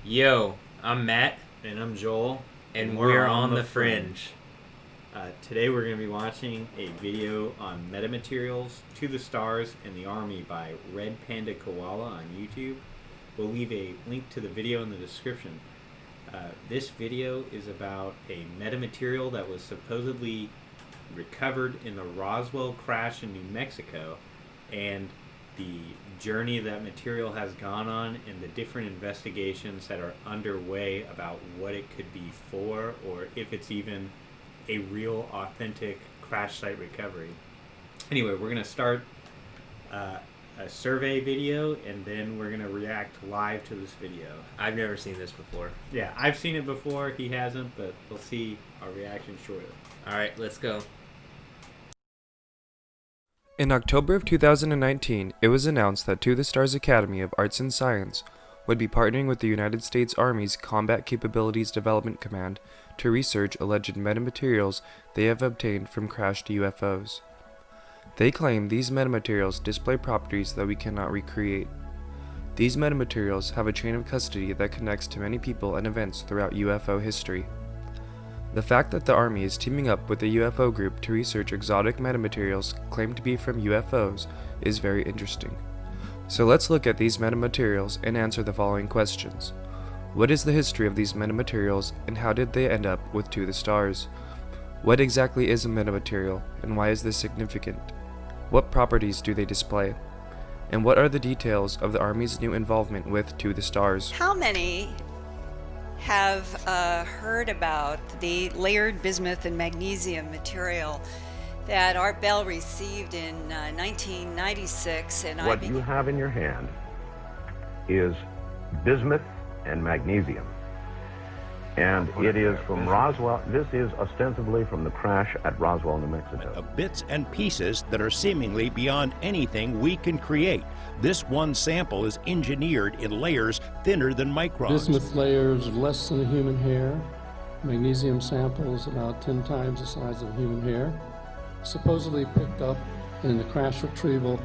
Yo, I'm Matt, And I'm Joel. and we're on the Fringe. Today we're going to be watching a video on Metamaterials, To the Stars, and the Army by Red Panda Koala on YouTube. We'll leave a link to the video in the description. This video is about a metamaterial that was supposedly recovered in the Roswell crash in New Mexico, and the journey that material has gone on and the different investigations that are underway about what it could be for, or if it's even a real authentic crash site recovery. Anyway, we're going to start a survey video, and then we're going to react live to this video. I've never seen this before. Yeah, I've seen it before, he hasn't, but we'll see our reaction shortly. Alright, let's go. In October of 2019, it was announced that To the Stars Academy of Arts and Science would be partnering with the United States Army's Combat Capabilities Development Command to research alleged metamaterials they have obtained from crashed UFOs. They claim these metamaterials display properties that we cannot recreate. These metamaterials have a chain of custody that connects to many people and events throughout UFO history. The fact that the Army is teaming up with a UFO group to research exotic metamaterials claimed to be from UFOs is very interesting. So let's look at these metamaterials and answer the following questions. What is the history of these metamaterials, and how did they end up with To the Stars? What exactly is a metamaterial, and why is this significant? What properties do they display? And what are the details of the Army's new involvement with To the Stars? How many have heard about the layered bismuth and magnesium material that Art Bell received in 1996? And What you have in your hand is bismuth and magnesium. And it is from Roswell. This is ostensibly from the crash at Roswell, New Mexico. Of bits and pieces that are seemingly beyond anything we can create. This one sample is engineered in layers thinner than microns. Bismuth layers less than a human hair. Magnesium samples about 10 times the size of a human hair. Supposedly picked up in the crash retrieval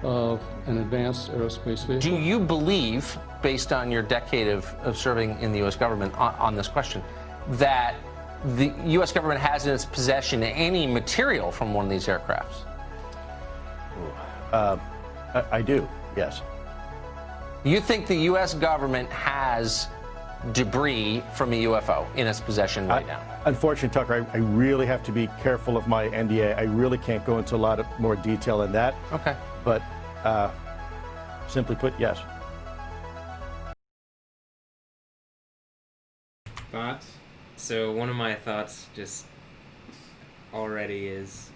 of an advanced aerospace vehicle. Do you believe, based on your decade of serving in the U.S. government on this question, that the U.S. government has in its possession any material from one of these aircrafts? I do, yes. You think the U.S. government has debris from a UFO in its possession right now? Unfortunately, Tucker, I really have to be careful of my NDA. I really can't go into a lot of more detail in that. Okay. But simply put, yes. Thoughts? So one of my thoughts just already is,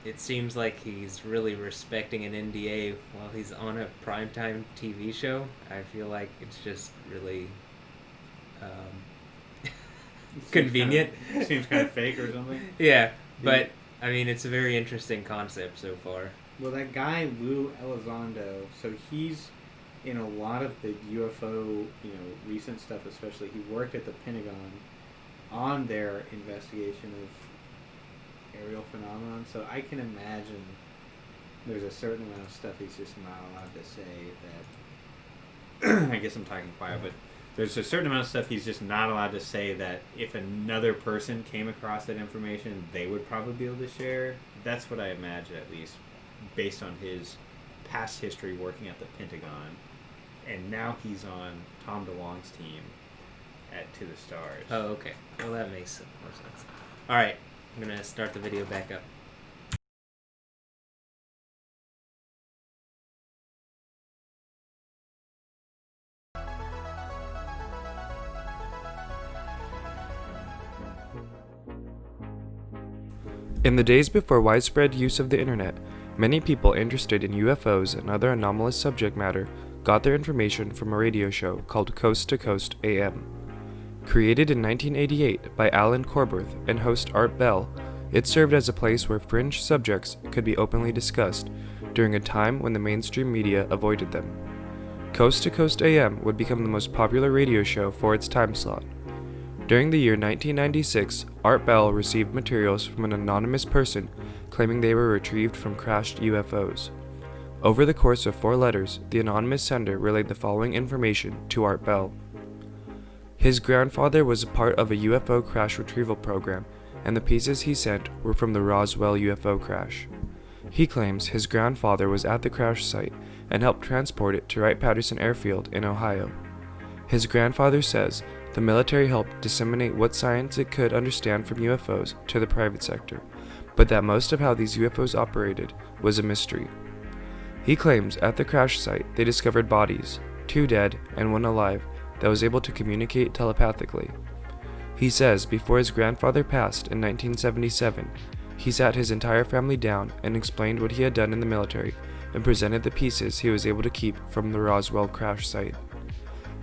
it seems like he's really respecting an NDA while he's on a primetime TV show. I feel like it's just really convenient. Seems kind of fake or something. Yeah, but I mean, it's a very interesting concept so far. Well, that guy Lou Elizondo, so he's in a lot of the UFO, recent stuff especially. He worked at the Pentagon on their investigation of aerial phenomenon, so I can imagine there's a certain amount of stuff he's just not allowed to say that, I guess I'm talking quiet, but there's a certain amount of stuff he's just not allowed to say that if another person came across that information, they would probably be able to share. That's what I imagine, at least, based on his past history working at the Pentagon. And now he's on Tom DeLonge's team at To the Stars. Oh, okay. Well, that makes more sense. Alright, I'm gonna start the video back up. In the days before widespread use of the internet, many people interested in UFOs and other anomalous subject matter got their information from a radio show called Coast to Coast AM. Created in 1988 by Alan Corberth and host Art Bell, it served as a place where fringe subjects could be openly discussed during a time when the mainstream media avoided them. Coast to Coast AM would become the most popular radio show for its time slot. During the year 1996, Art Bell received materials from an anonymous person claiming they were retrieved from crashed UFOs. Over the course of 4 letters, the anonymous sender relayed the following information to Art Bell. His grandfather was a part of a UFO crash retrieval program, and the pieces he sent were from the Roswell UFO crash. He claims his grandfather was at the crash site and helped transport it to Wright-Patterson Airfield in Ohio. His grandfather says the military helped disseminate what science it could understand from UFOs to the private sector, but that most of how these UFOs operated was a mystery. He claims at the crash site they discovered bodies, 2 dead and 1 alive, that was able to communicate telepathically. He says before his grandfather passed in 1977, he sat his entire family down and explained what he had done in the military and presented the pieces he was able to keep from the Roswell crash site.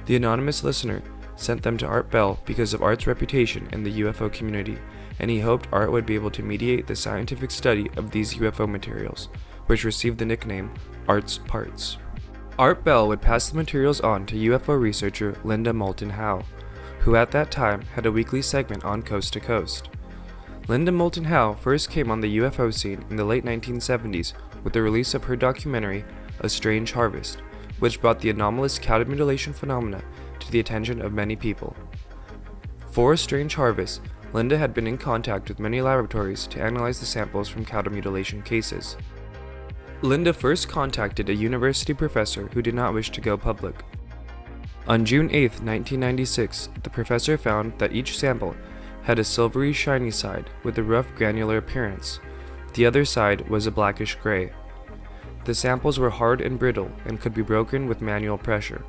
The anonymous listener sent them to Art Bell because of Art's reputation in the UFO community, and he hoped Art would be able to mediate the scientific study of these UFO materials, which received the nickname Art's Parts. Art Bell would pass the materials on to UFO researcher Linda Moulton Howe, who at that time had a weekly segment on Coast to Coast. Linda Moulton Howe first came on the UFO scene in the late 1970s with the release of her documentary A Strange Harvest, which brought the anomalous cattle mutilation phenomena to the attention of many people. For A Strange Harvest, Linda had been in contact with many laboratories to analyze the samples from cattle mutilation cases. Linda first contacted a university professor who did not wish to go public. On June 8, 1996, the professor found that each sample had a silvery shiny side with a rough granular appearance. The other side was a blackish gray. The samples were hard and brittle and could be broken with manual pressure.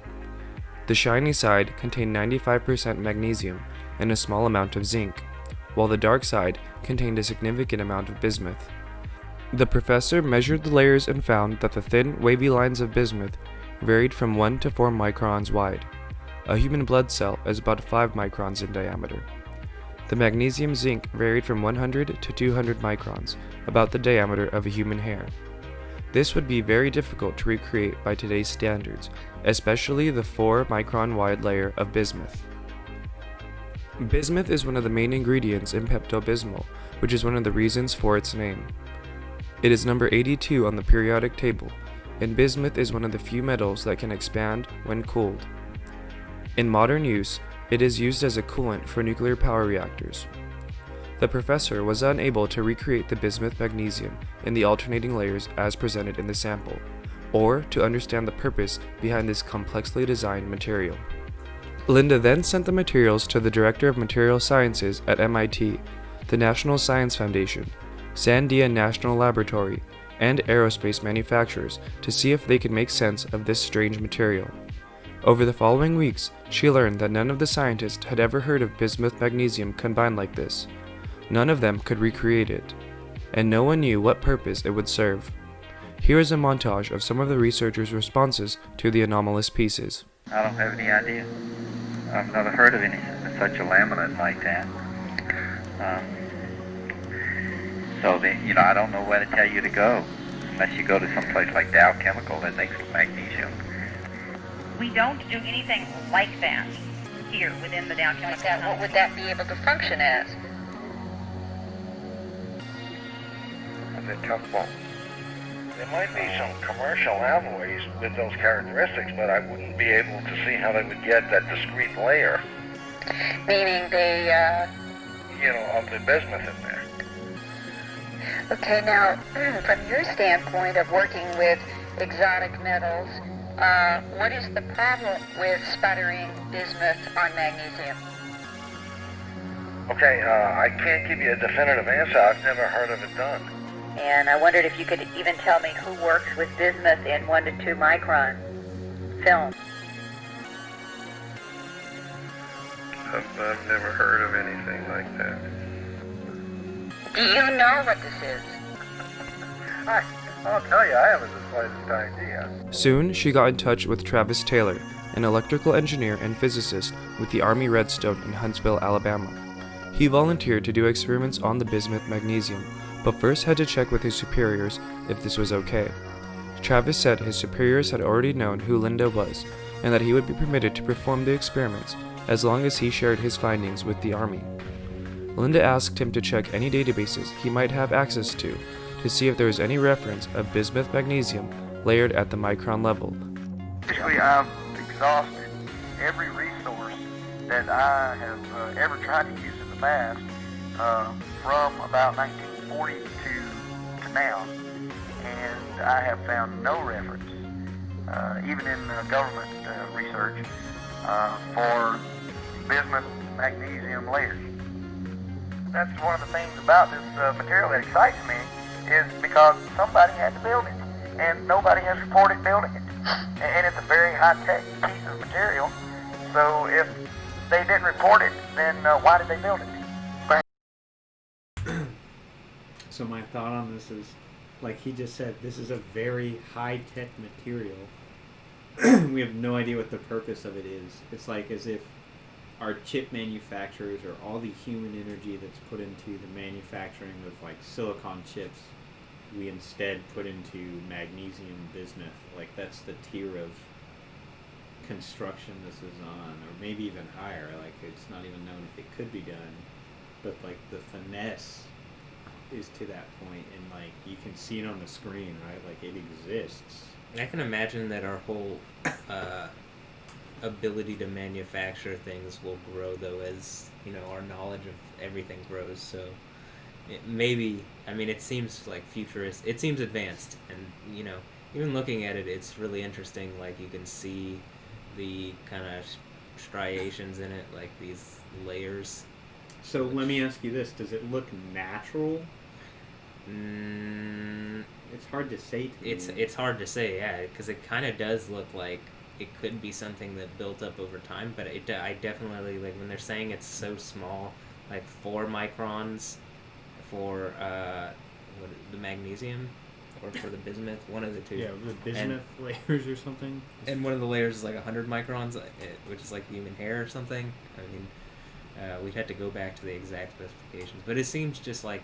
The shiny side contained 95% magnesium and a small amount of zinc, while the dark side contained a significant amount of bismuth. The professor measured the layers and found that the thin, wavy lines of bismuth varied from 1 to 4 microns wide. A human blood cell is about 5 microns in diameter. The magnesium zinc varied from 100 to 200 microns, about the diameter of a human hair. This would be very difficult to recreate by today's standards, especially the 4 micron wide layer of bismuth. Bismuth is one of the main ingredients in Pepto-Bismol, which is one of the reasons for its name. It is number 82 on the periodic table, and bismuth is one of the few metals that can expand when cooled. In modern use, it is used as a coolant for nuclear power reactors. The professor was unable to recreate the bismuth magnesium in the alternating layers as presented in the sample, or to understand the purpose behind this complexly designed material. Linda then sent the materials to the Director of Material Sciences at MIT, the National Science Foundation, Sandia National Laboratory, and aerospace manufacturers to see if they could make sense of this strange material. Over the following weeks, she learned that none of the scientists had ever heard of bismuth magnesium combined like this. None of them could recreate it, and no one knew what purpose it would serve. Here is a montage of some of the researchers' responses to the anomalous pieces. I don't have any idea. I've never heard of any such a laminate like that. I don't know where to tell you to go, unless you go to some place like Dow Chemical that makes magnesium. We don't do anything like that here within the Dow Chemical. What would that be able to function as? That's a tough one. There might be some commercial alloys with those characteristics, but I wouldn't be able to see how they would get that discrete layer. Meaning the, of the bismuth in there. Okay, now, from your standpoint of working with exotic metals, what is the problem with sputtering bismuth on magnesium? Okay, I can't give you a definitive answer. I've never heard of it done. And I wondered if you could even tell me who works with bismuth in 1 to 2 micron film. I've never heard of anything like that. Do you know what this is? I'll tell you, I haven't the slightest idea. Soon, she got in touch with Travis Taylor, an electrical engineer and physicist with the Army Redstone in Huntsville, Alabama. He volunteered to do experiments on the bismuth magnesium, but first had to check with his superiors if this was okay. Travis said his superiors had already known who Linda was, and that he would be permitted to perform the experiments as long as he shared his findings with the Army. Linda asked him to check any databases he might have access to see if there was any reference of bismuth magnesium layered at the micron level. Basically, I've exhausted every resource that I have ever tried to use in the past, from about 1940 to now, and I have found no reference, even in government research, for bismuth magnesium layers. That's one of the things about this material that excites me, is because somebody had to build it, and nobody has reported building it. And it's a very high-tech piece of material, so if they didn't report it, then why did they build it? So my thought on this is, like he just said, this is a very high-tech material. We have no idea what the purpose of it is. It's like as if our chip manufacturers, or all the human energy that's put into the manufacturing of like silicon chips, we instead put into magnesium bismuth. Like that's the tier of construction this is on, or maybe even higher. Like it's not even known if it could be done, but like the finesse is to that point, and like you can see it on the screen, right? Like it exists. I can imagine that our whole ability to manufacture things will grow, though, as our knowledge of everything grows. So it seems like futurist. It seems advanced, and even looking at it, it's really interesting. Like you can see the kind of striations in it, like these layers. So let me ask you this: does it look natural? It's hard to say. It's hard to say, yeah, because it kind of does look like it could be something that built up over time. But I definitely, like, when they're saying it's so small, like 4 microns for the magnesium, or for the bismuth, one of the two. Yeah, the bismuth layers or something. And one of the layers is like 100 microns, which is like human hair or something. I mean, we'd have to go back to the exact specifications, but it seems just like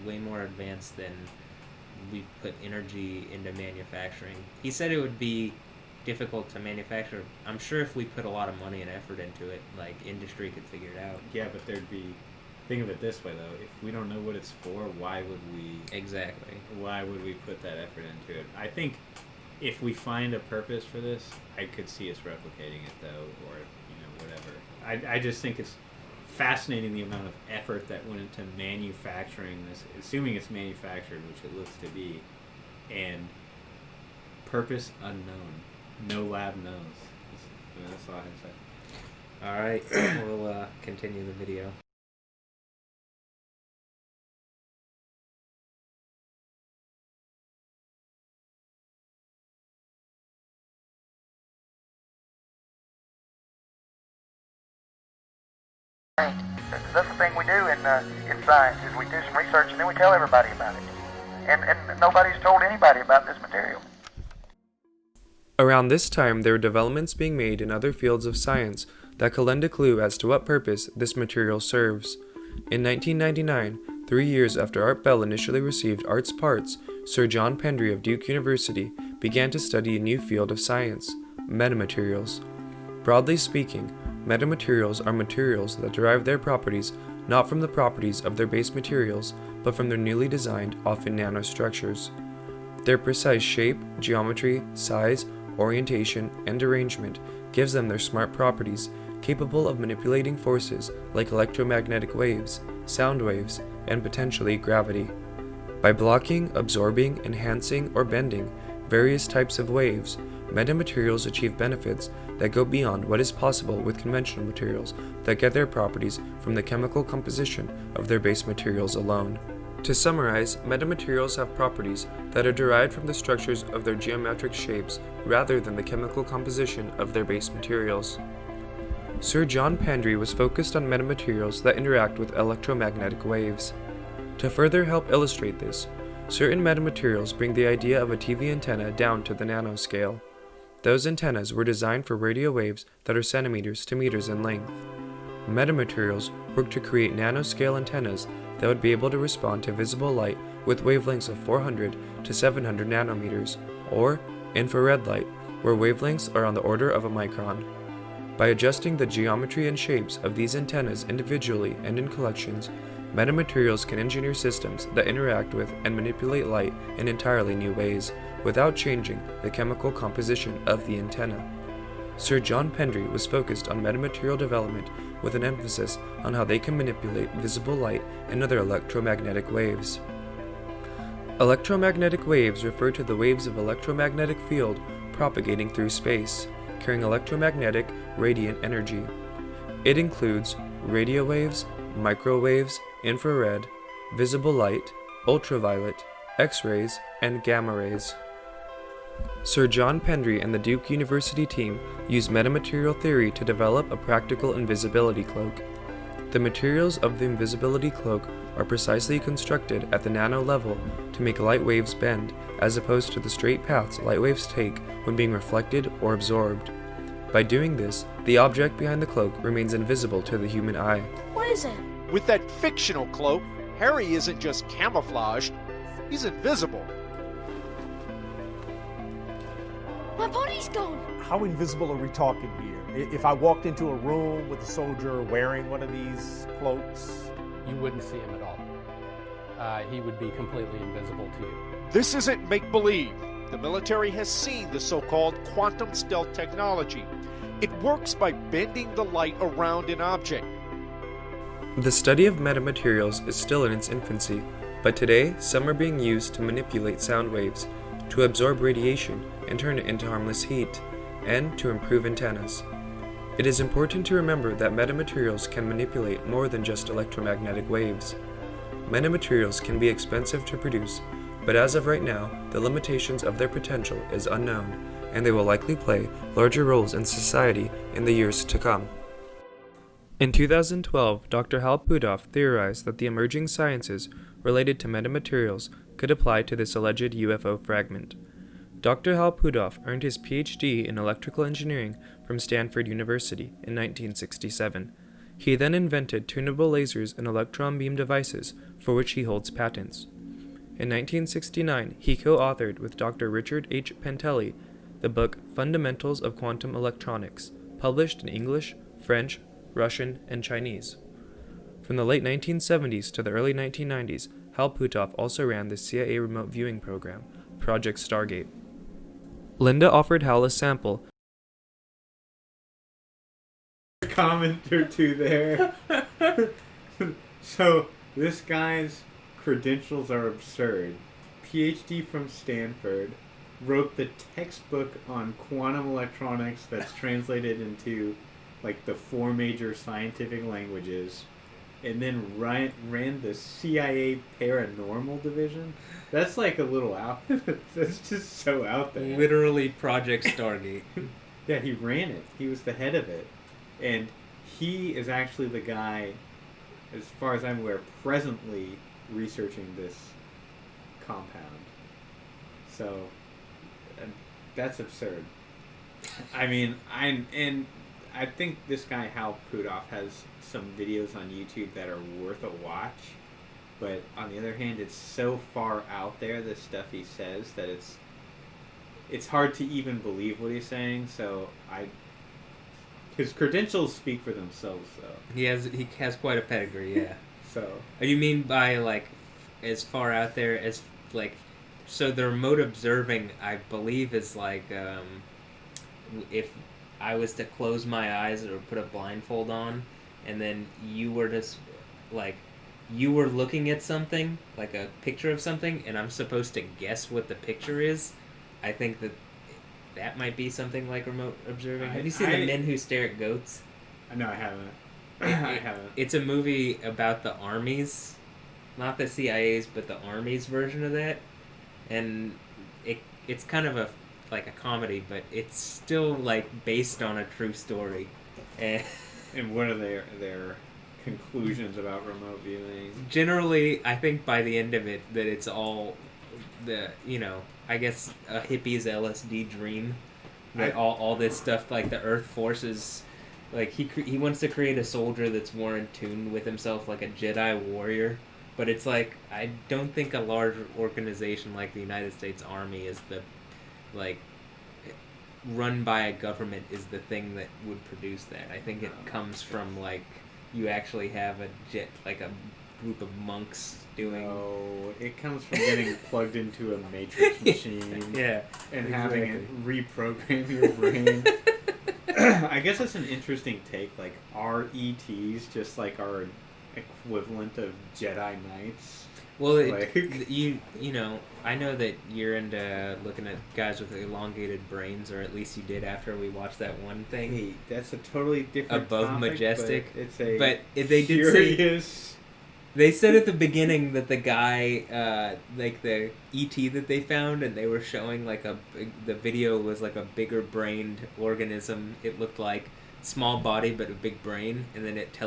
way more advanced than we've put energy into manufacturing. He said it would be difficult to manufacture. I'm sure if we put a lot of money and effort into it, like, industry could figure it out. Yeah, but there'd be... Think of it this way, though. If we don't know what it's for, why would we... Exactly. Why would we put that effort into it? I think if we find a purpose for this, I could see us replicating it, though, or, whatever. I just think it's fascinating the amount of effort that went into manufacturing this, assuming it's manufactured, which it looks to be, and purpose unknown. No lab knows. That's all I have to say. Alright, we'll continue the video. That's the thing we do in science, is we do some research and then we tell everybody about it. And nobody's told anybody about this material. Around this time, there were developments being made in other fields of science that could lend a clue as to what purpose this material serves. In 1999, 3 years after Art Bell initially received Art's parts, Sir John Pendry of Duke University began to study a new field of science, metamaterials. Broadly speaking, metamaterials are materials that derive their properties not from the properties of their base materials, but from their newly designed, often nanostructures. Their precise shape, geometry, size, orientation, and arrangement gives them their smart properties, capable of manipulating forces like electromagnetic waves, sound waves, and potentially gravity. By blocking, absorbing, enhancing, or bending various types of waves, metamaterials achieve benefits that go beyond what is possible with conventional materials that get their properties from the chemical composition of their base materials alone. To summarize, metamaterials have properties that are derived from the structures of their geometric shapes rather than the chemical composition of their base materials. Sir John Pendry was focused on metamaterials that interact with electromagnetic waves. To further help illustrate this, certain metamaterials bring the idea of a TV antenna down to the nanoscale. Those antennas were designed for radio waves that are centimeters to meters in length. Metamaterials work to create nanoscale antennas that would be able to respond to visible light with wavelengths of 400 to 700 nanometers, or infrared light, where wavelengths are on the order of a micron. By adjusting the geometry and shapes of these antennas individually and in collections, metamaterials can engineer systems that interact with and manipulate light in entirely new ways, without changing the chemical composition of the antenna. Sir John Pendry was focused on metamaterial development with an emphasis on how they can manipulate visible light and other electromagnetic waves. Electromagnetic waves refer to the waves of electromagnetic field propagating through space, carrying electromagnetic radiant energy. It includes radio waves, microwaves, infrared, visible light, ultraviolet, X-rays, and gamma rays. Sir John Pendry and the Duke University team used metamaterial theory to develop a practical invisibility cloak. The materials of the invisibility cloak are precisely constructed at the nano level to make light waves bend, as opposed to the straight paths light waves take when being reflected or absorbed. By doing this, the object behind the cloak remains invisible to the human eye. What is it? With that fictional cloak, Harry isn't just camouflaged, he's invisible. My body's gone. How invisible are we talking here? If I walked into a room with a soldier wearing one of these cloaks, you wouldn't see him at all. He would be completely invisible to you. This isn't make-believe. The military has seen the so-called quantum stealth technology. It works by bending the light around an object. The study of metamaterials is still in its infancy, but today some are being used to manipulate sound waves, to absorb radiation and turn it into harmless heat, and to improve antennas. It is important to remember that metamaterials can manipulate more than just electromagnetic waves. Metamaterials can be expensive to produce, but as of right now, the limitations of their potential is unknown, and they will likely play larger roles in society in the years to come. In 2012, Dr. Hal Puthoff theorized that the emerging sciences related to metamaterials could apply to this alleged UFO fragment. Dr. Hal Puthoff earned his PhD in electrical engineering from Stanford University in 1967. He then invented tunable lasers and electron beam devices for which he holds patents. In 1969, he co-authored with Dr. Richard H. Pantelli the book Fundamentals of Quantum Electronics, published in English, French, Russian, and Chinese. From the late 1970s to the early 1990s, Hal Puthoff also ran the CIA remote viewing program, Project Stargate. Linda offered Hal a sample. Comment or two there. So, this guy's credentials are absurd. PhD from Stanford, wrote the textbook on quantum electronics that's translated into like the 4 major scientific languages, and then ran the CIA paranormal division. That's like a little out. That's just so out there. Literally Project Stargate. Yeah, he ran it. He was the head of it. And he is actually the guy, as far as I'm aware, presently researching this compound. So, that's absurd. I mean, I think this guy, Hal Puthoff, has some videos on YouTube that are worth a watch. But on the other hand, it's so far out there, the stuff he says, that it's hard to even believe what he's saying. So his credentials speak for themselves, though. He has quite a pedigree, yeah. So you mean by like as far out there as like, so the remote observing, I believe, is like if I was to close my eyes or put a blindfold on, and then you were just like, you were looking at something, like a picture of something, and I'm supposed to guess what the picture is. I think that might be something like remote observing. Have you seen The Men Who Stare at Goats? No, I haven't. I haven't. It's a movie about the armies, not the CIA's, but the army's version of that, and it's kind of like a comedy, but it's still like based on a true story. And what are their conclusions about remote viewing? Generally, I think by the end of it that it's all I guess a hippie's LSD dream. That all this stuff, like the Earth forces, like he wants to create a soldier that's more in tune with himself, like a Jedi warrior. But it's like, I don't think a large organization like the United States Army is the, like, run by a government is the thing that would produce that. I think it comes from, like, you actually have a group of monks doing... Oh, it comes from getting plugged into a matrix machine. Yeah. And having it reprogram your brain. I guess it's an interesting take. Like, are ETs just like our equivalent of Jedi Knights? Well, Like- you know, I know that you're into looking at guys with elongated brains, or at least you did after we watched that one thing. Hey, that's a totally different Above topic, Majestic. but it's a they did say curious... They said at the beginning that the guy, like the ET that they found, and they were showing like the video was like a bigger brained organism. It looked like small body but a big brain, and then it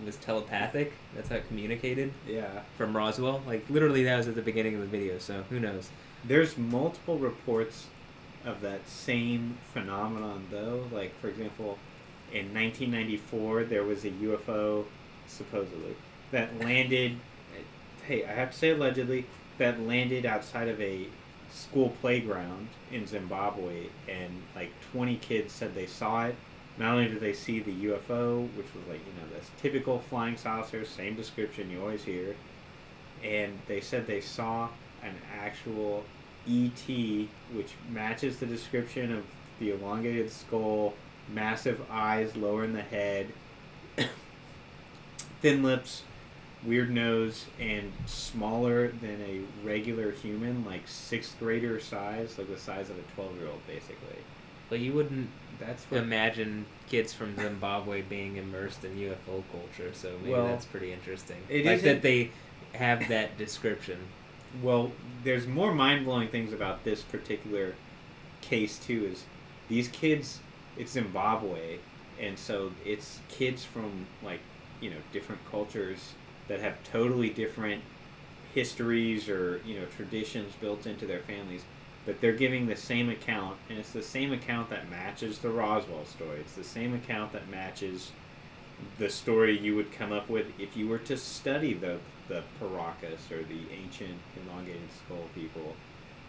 was telepathic. That's how it communicated. Yeah. From Roswell, like literally that was at the beginning of the video. So who knows? There's multiple reports of that same phenomenon, though. Like, for example, in 1994, there was a UFO, supposedly, that landed, hey, I have to say allegedly, that landed outside of a school playground in Zimbabwe, and like 20 kids said they saw it. Not only did they see the UFO, which was like, you know, this typical flying saucer, same description you always hear, and they said they saw an actual ET, which matches the description of the elongated skull, massive eyes lower in the head, thin lips, weird nose, and smaller than a regular human, like 6th grader size, like the size of a 12-year-old, basically. But you wouldn't imagine kids from Zimbabwe being immersed in UFO culture, so maybe that's pretty interesting. That they have that description. Well, there's more mind-blowing things about this particular case, too, is these kids, it's Zimbabwe, and so it's kids from, like, you know, different cultures that have totally different histories or, you know, traditions built into their families, but they're giving the same account, and it's the same account that matches the Roswell story. It's the same account that matches the story you would come up with if you were to study the Paracas or the ancient elongated skull people.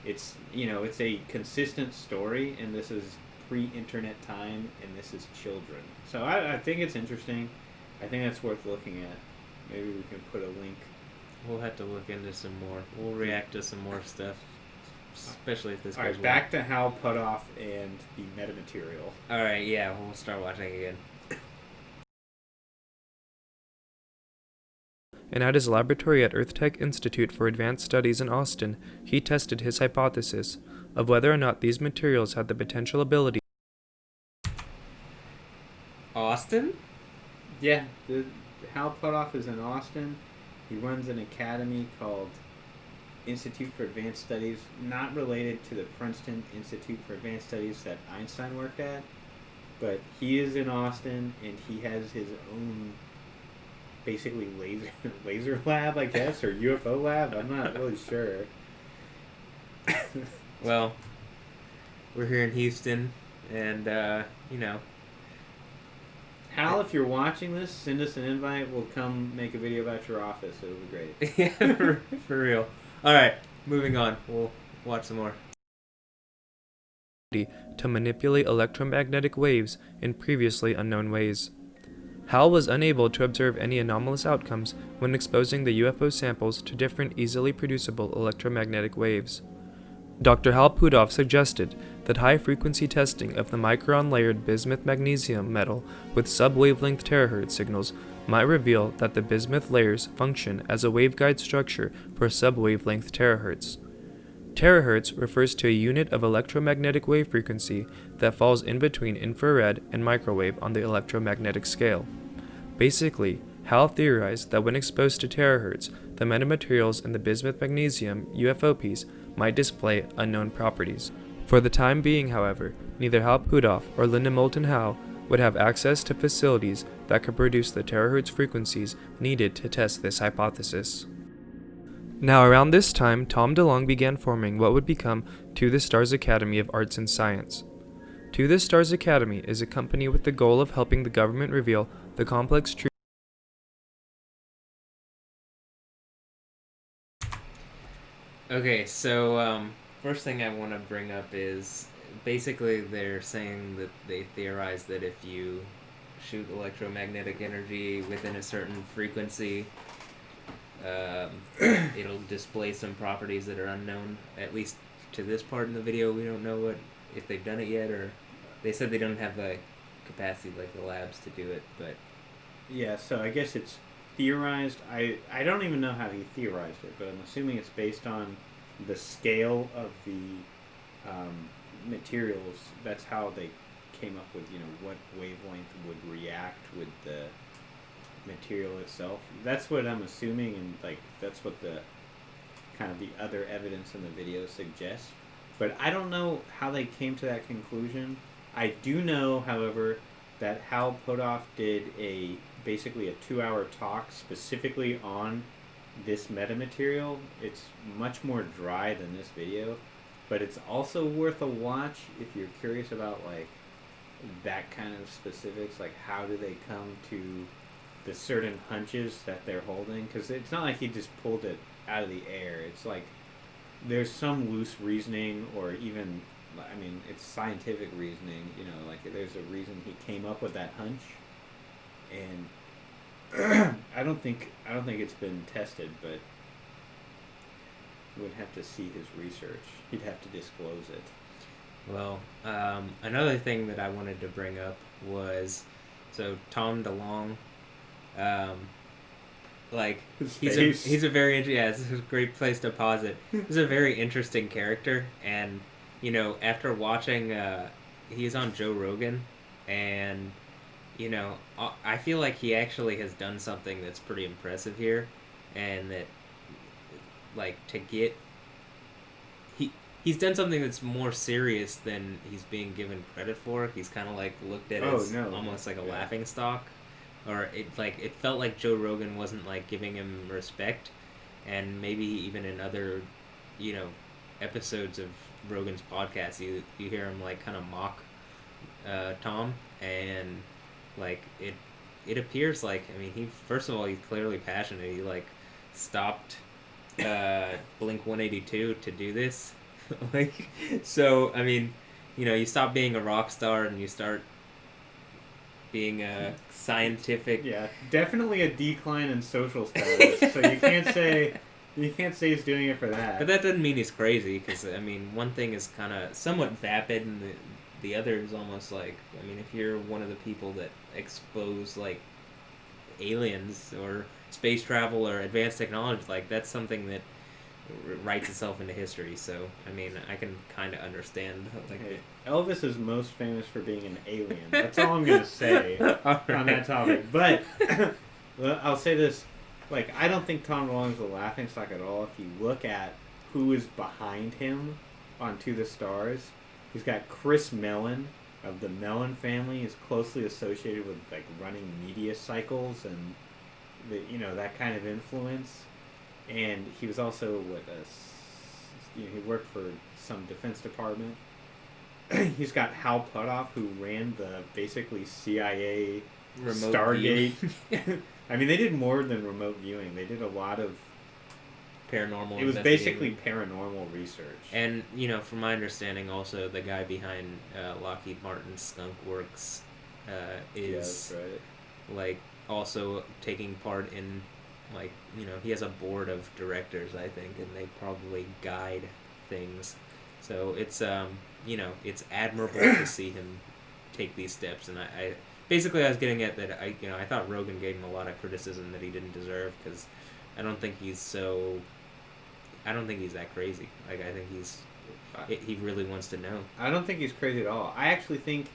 It's, you know, it's a consistent story, and this is pre-internet time, and this is children. So I think it's interesting. I think that's worth looking at. Maybe we can put a link. We'll have to look into some more. We'll react to some more stuff, especially if this goes well. Back to Hal Puthoff and the metamaterial. All right, yeah, we'll start watching again. And at his laboratory at EarthTech Institute for Advanced Studies in Austin, he tested his hypothesis of whether or not these materials had the potential ability. Austin? Yeah, Hal Puthoff is in Austin. He runs an academy called Institute for Advanced Studies, not related to the Princeton Institute for Advanced Studies that Einstein worked at, but he is in Austin, and he has his own basically laser lab, I guess, or UFO lab. I'm not really sure. Well, we're here in Houston, and you know, Hal, if you're watching this, send us an invite. We'll come make a video about your office. It'll be great. Yeah, for real. All right, moving on. We'll watch some more. To manipulate electromagnetic waves in previously unknown ways. Hal was unable to observe any anomalous outcomes when exposing the UFO samples to different easily producible electromagnetic waves. Dr. Hal Puthoff suggested that high-frequency testing of the micron-layered bismuth magnesium metal with sub-wavelength terahertz signals might reveal that the bismuth layers function as a waveguide structure for sub-wavelength terahertz. Terahertz refers to a unit of electromagnetic wave frequency that falls in between infrared and microwave on the electromagnetic scale. Basically, Hal theorized that when exposed to terahertz, the metamaterials in the bismuth magnesium UFO piece might display unknown properties. For the time being, however, neither Hal Puthoff or Linda Moulton Howe would have access to facilities that could produce the terahertz frequencies needed to test this hypothesis. Now, around this time, Tom DeLonge began forming what would become To the Stars Academy of Arts and Science. To the Stars Academy is a company with the goal of helping the government reveal the complex truth. Okay, so first thing I want to bring up is basically they're saying that they theorize that if you shoot electromagnetic energy within a certain frequency, it'll display some properties that are unknown. At least to this part in the video, we don't know if they've done it yet or they said they don't have the capacity like the labs to do it, but Yeah, so I guess it's theorized. I don't even know how he theorized it, but I'm assuming it's based on the scale of the materials. That's how they came up with, what wavelength would react with the material itself. That's what I'm assuming, and that's what the kind of the other evidence in the video suggests. But I don't know how they came to that conclusion. I do know, however, that Hal Potoff did basically a 2-hour talk specifically on this metamaterial. It's much more dry than this video, but it's also worth a watch if you're curious about that kind of specifics, like how do they come to the certain hunches that they're holding, because it's not like he just pulled it out of the air. It's like there's some loose reasoning, or even, it's scientific reasoning, there's a reason he came up with that hunch, and I don't think it's been tested, but you would have to see his research. He'd have to disclose it. Well, another thing that I wanted to bring up was, so Tom DeLonge, he's a very this is a great place to pause it. He's a very interesting character, and after watching, he's on Joe Rogan, and I feel like he actually has done something that's pretty impressive here, and that he's done something that's more serious than he's being given credit for. He's kind of looked at as almost like a laughing stock, or it felt like Joe Rogan wasn't giving him respect, and maybe even in other episodes of Rogan's podcast, you hear him kind of mock Tom, and it appears he, first of all, he's clearly passionate. He stopped Blink 182 to do this. So you stop being a rock star and you start being a scientific. Yeah, definitely a decline in social status. So you can't say he's doing it for that. But that doesn't mean he's crazy, because one thing is kind of somewhat vapid, and the other is almost if you're one of the people that expose aliens or space travel or advanced technology, that's something that writes itself into history. So I can kind of understand. Elvis is most famous for being an alien. That's all I'm gonna say on that topic. But I'll say this: I don't think Tom DeLonge is a laughingstock at all. If you look at who is behind him on To the Stars, he's got Chris Mellon of the Mellon family. Is closely associated with running media cycles and that kind of influence. And he was also he worked for some defense department. He's got Hal Potoff, who ran the basically CIA remote Stargate. They did more than remote viewing. They did a lot of paranormal. It was basically paranormal research. And from my understanding, also the guy behind Lockheed Martin's Skunk Works is also taking part in. He has a board of directors, I think, and they probably guide things. So it's it's admirable to see him take these steps. And I basically, I was getting at that. I thought Rogan gave him a lot of criticism that he didn't deserve, because I don't think he's that crazy. I think he really wants to know. I don't think he's crazy at all. I actually think.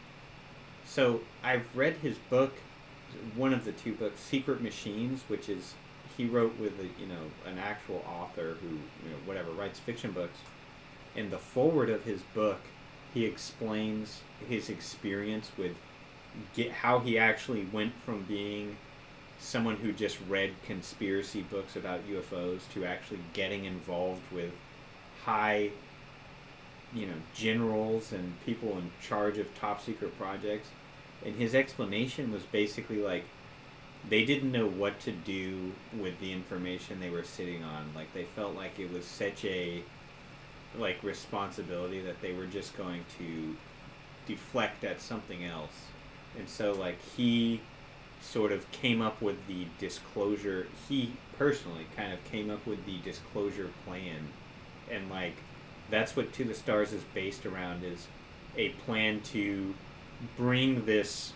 So I've read his book, one of the two books, Secret Machines, which is. He wrote with an actual author who writes fiction books. In the foreword of his book, he explains his experience with how he actually went from being someone who just read conspiracy books about UFOs to actually getting involved with high generals and people in charge of top secret projects. And his explanation was basically they didn't know what to do with the information they were sitting on. They felt like it was such a responsibility that they were just going to deflect at something else. And so he sort of came up with the disclosure. He personally kind of came up with the disclosure plan, and that's what To the Stars is based around, is a plan to bring this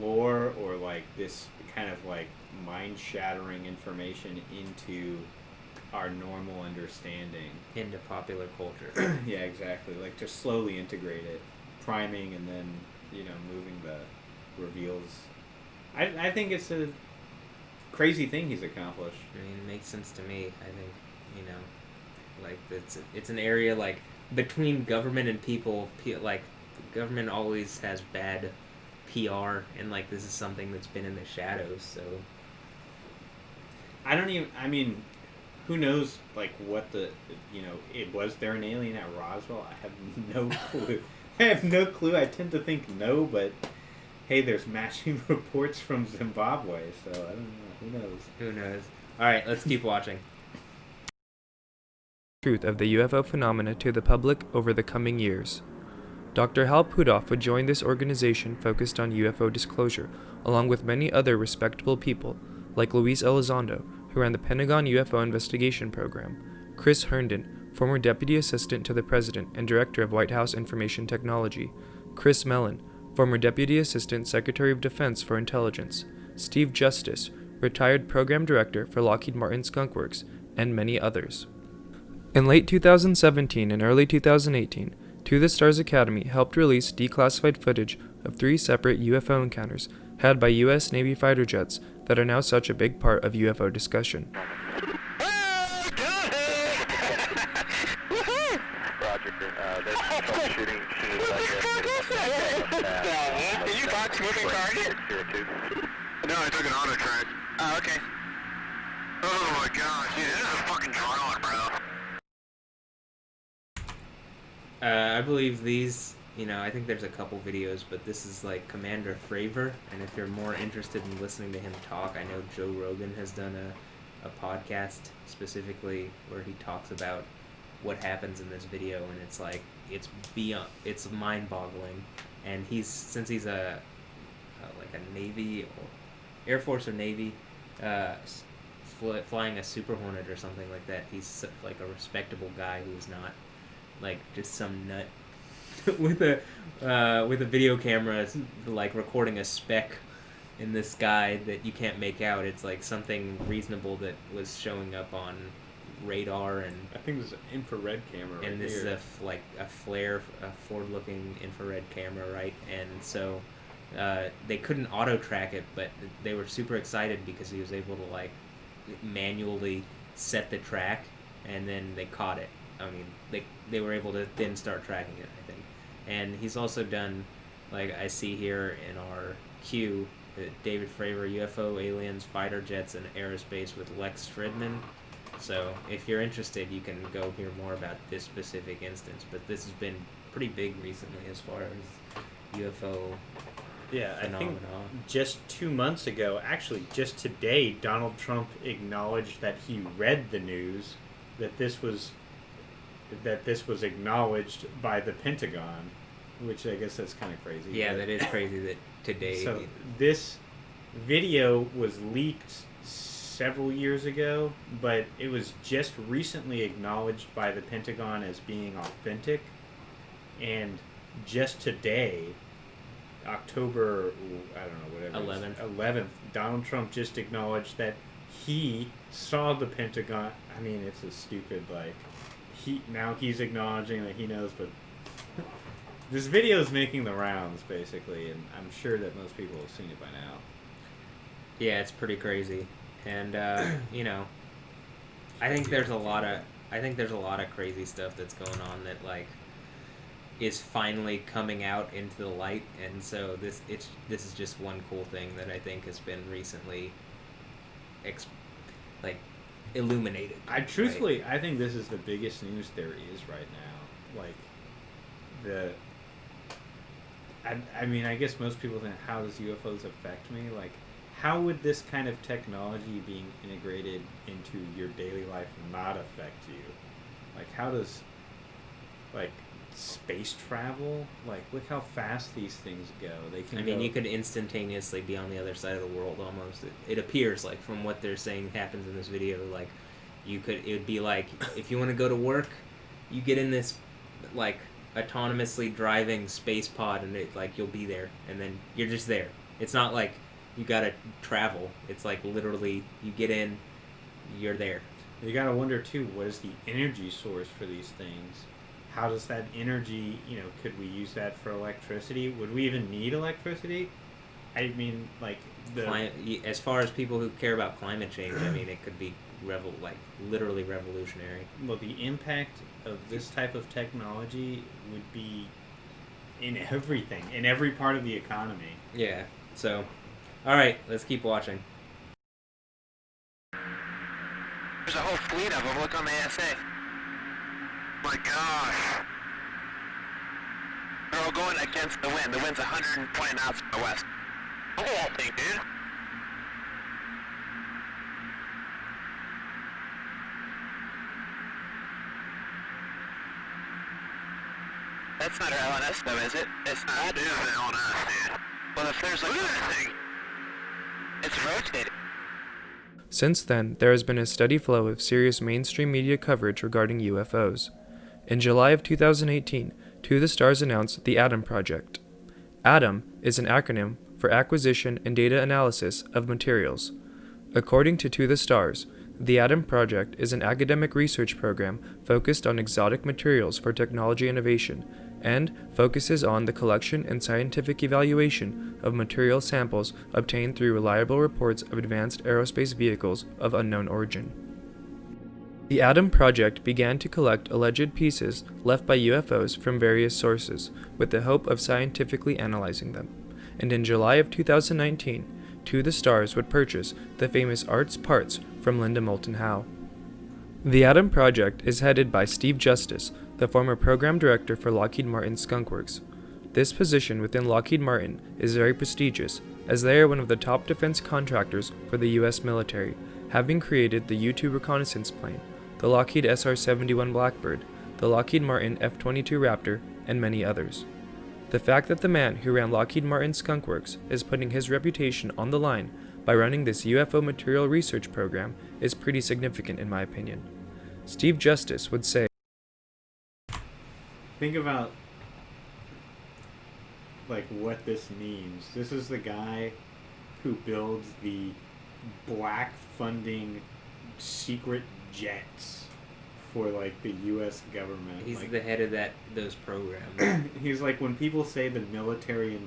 lore or like this kind of like mind-shattering information into our normal understanding. Into popular culture. Yeah, exactly. Like just slowly integrate it, priming and then, moving the reveals. I think it's a crazy thing he's accomplished. I mean, it makes sense to me. I think, like it's an area like between government and people, like government always has bad PR, and like this is something that's been in the shadows. So I mean, who knows like what was there an alien at Roswell? I have no clue. I have no clue. I tend to think no, but hey, there's matching reports from Zimbabwe, so I don't know. Who knows? Who knows? All right, let's keep watching. Truth of the UFO phenomena to the public over the coming years. Dr. Hal Puthoff would join this organization focused on UFO disclosure, along with many other respectable people, like Luis Elizondo, who ran the Pentagon UFO Investigation Program, Chris Herndon, former Deputy Assistant to the President and Director of White House Information Technology, Chris Mellon, former Deputy Assistant Secretary of Defense for Intelligence, Steve Justice, retired Program Director for Lockheed Martin Skunk Works, and many others. In late 2017 and early 2018, To the Stars Academy helped release declassified footage of 3 separate UFO encounters had by U.S. Navy fighter jets that are now such a big part of UFO discussion. No, I took an auto track. Oh, okay. Oh my gosh, dude, this is a fucking drone, bro. I believe these, I think there's a couple videos, but this is like Commander Fravor, and if you're more interested in listening to him talk, I know Joe Rogan has done a podcast specifically where he talks about what happens in this video, and it's like, it's mind-boggling, and since he's a Navy, or Air Force or Navy, flying a Super Hornet or something like that, he's like a respectable guy who's not like just some nut with a video camera like recording a speck in the sky that you can't make out. It's like something reasonable that was showing up on radar, and I think this is an infrared camera and this is a flare, a forward-looking infrared camera, right? And so they couldn't auto track it, but they were super excited because he was able to like manually set the track, and then they caught it. I mean, they were able to then start tracking it, I think. And he's also done, like I see here in our queue, David Fravor, UFO, aliens, fighter jets, and aerospace with Lex Fridman. So if you're interested, you can go hear more about this specific instance. But this has been pretty big recently as far as UFO phenomena. I think just 2 months ago, actually just today, Donald Trump acknowledged that he read the news that this was acknowledged by the Pentagon, which I guess that's kind of crazy. Yeah, that is crazy that today. So this video was leaked several years ago, but it was just recently acknowledged by the Pentagon as being authentic, and just today, October, I don't know, whatever 11th, Donald Trump just acknowledged that he saw the Pentagon. I mean, it's a stupid, like, he's acknowledging that he knows, but this video is making the rounds, basically, and I'm sure that most people have seen it by now. Yeah, it's pretty crazy. And, I think there's a lot of crazy stuff that's going on that, like, is finally coming out into the light, and so this is just one cool thing that I think has been recently illuminated. I think this is the biggest news there is right now. Like, I mean, I guess most people think, how does UFOs affect me? Like, how would this kind of technology being integrated into your daily life not affect you? Like, how does, like, space travel? Like, look how fast these things go. They can. I mean, you could instantaneously be on the other side of the world almost. It appears like, from what they're saying happens in this video, like, it would be like, if you want to go to work, you get in this, like, autonomously driving space pod, and you'll be there, and then you're just there. It's not like you gotta travel. It's like literally you get in, you're there. You gotta wonder too, what is the energy source for these things? How does that energy, could we use that for electricity? Would we even need electricity? I mean, like as far as people who care about climate change, I mean, it could be literally revolutionary. Well, the impact of this type of technology would be in everything, in every part of the economy. Yeah. So, all right, let's keep watching. There's a whole fleet of them. Look on the ASA. My gosh. They're all going against the wind. The wind's 120 knots from the west. Look at that thing, dude. That's not our LNS though, is it? It's not. That is an LNS, dude. Well, if there's like... Look at that thing. It's rotating. Since then, there has been a steady flow of serious mainstream media coverage regarding UFOs. In July of 2018, To the Stars announced the ATOM project. ATOM is an acronym for Acquisition and Data Analysis of Materials. According to the Stars, the ATOM project is an academic research program focused on exotic materials for technology innovation and focuses on the collection and scientific evaluation of material samples obtained through reliable reports of advanced aerospace vehicles of unknown origin. The ATOM project began to collect alleged pieces left by UFOs from various sources with the hope of scientifically analyzing them, and in July of 2019, To the Stars would purchase the famous Art's parts from Linda Moulton Howe. The ATOM project is headed by Steve Justice, the former program director for Lockheed Martin Skunk Works. This position within Lockheed Martin is very prestigious, as they are one of the top defense contractors for the U.S. military, having created the U-2 reconnaissance plane, the Lockheed SR-71 Blackbird, the Lockheed Martin F-22 Raptor, and many others. The fact that the man who ran Lockheed Martin Skunk Works is putting his reputation on the line by running this UFO material research program is pretty significant in my opinion. Steve Justice would say, think about what this means. This is the guy who builds the black funding secret jets for the U.S. government. He's the head of those programs. He's when people say the military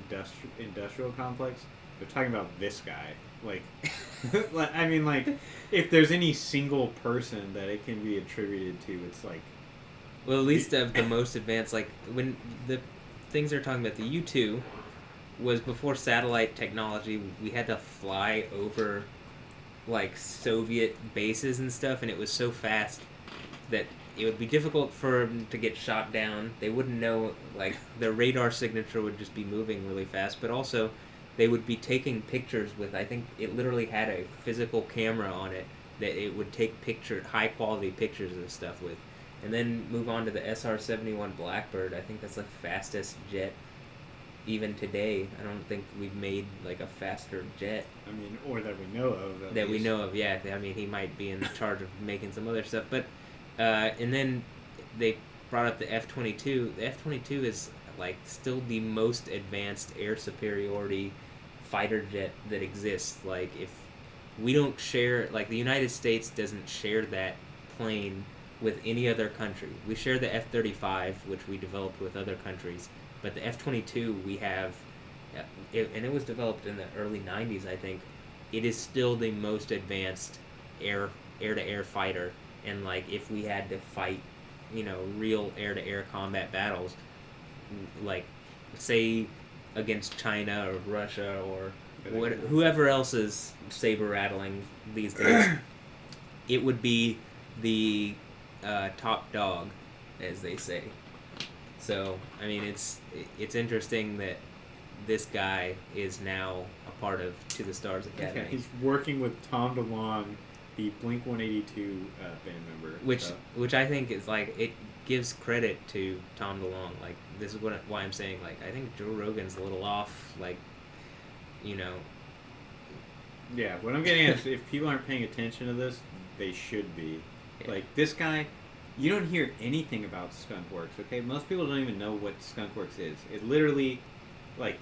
industrial complex, they're talking about this guy. I mean, if there's any single person that it can be attributed to, it's well, at least of the most advanced, when the things they're talking about, the U-2 was before satellite technology. We had to fly over Soviet bases and stuff, and it was so fast that it would be difficult for them to get shot down. They wouldn't know, their radar signature would just be moving really fast, but also they would be taking pictures with, I think it literally had a physical camera on it that it would take high quality pictures of stuff with. And then move on to the SR-71 Blackbird. I think that's the fastest jet even today. I don't think we've made a faster jet. I mean, or that we know of. That we know of, yeah. I mean, he might be in charge of making some other stuff. But, and then they brought up the F-22. The F-22 is still the most advanced air superiority fighter jet that exists. If we don't share, the United States doesn't share that plane with any other country. We share the F-35, which we developed with other countries, but the F-22 we have, and it was developed in the early 90s, I think. It is still the most advanced air-to-air fighter, and if we had to fight, real air-to-air combat battles, say against China or Russia or whoever else is saber-rattling these days, it would be the top dog, as they say. So, I mean, it's interesting that this guy is now a part of To the Stars Academy. Yeah, he's working with Tom DeLonge, the Blink-182 band member. Which I think is it gives credit to Tom DeLonge. This is why I'm saying I think Joe Rogan's a little off. Yeah, what I'm getting at is if people aren't paying attention to this, they should be. This guy, You don't hear anything about skunkworks, okay? Most people don't even know what skunkworks is. It literally, like,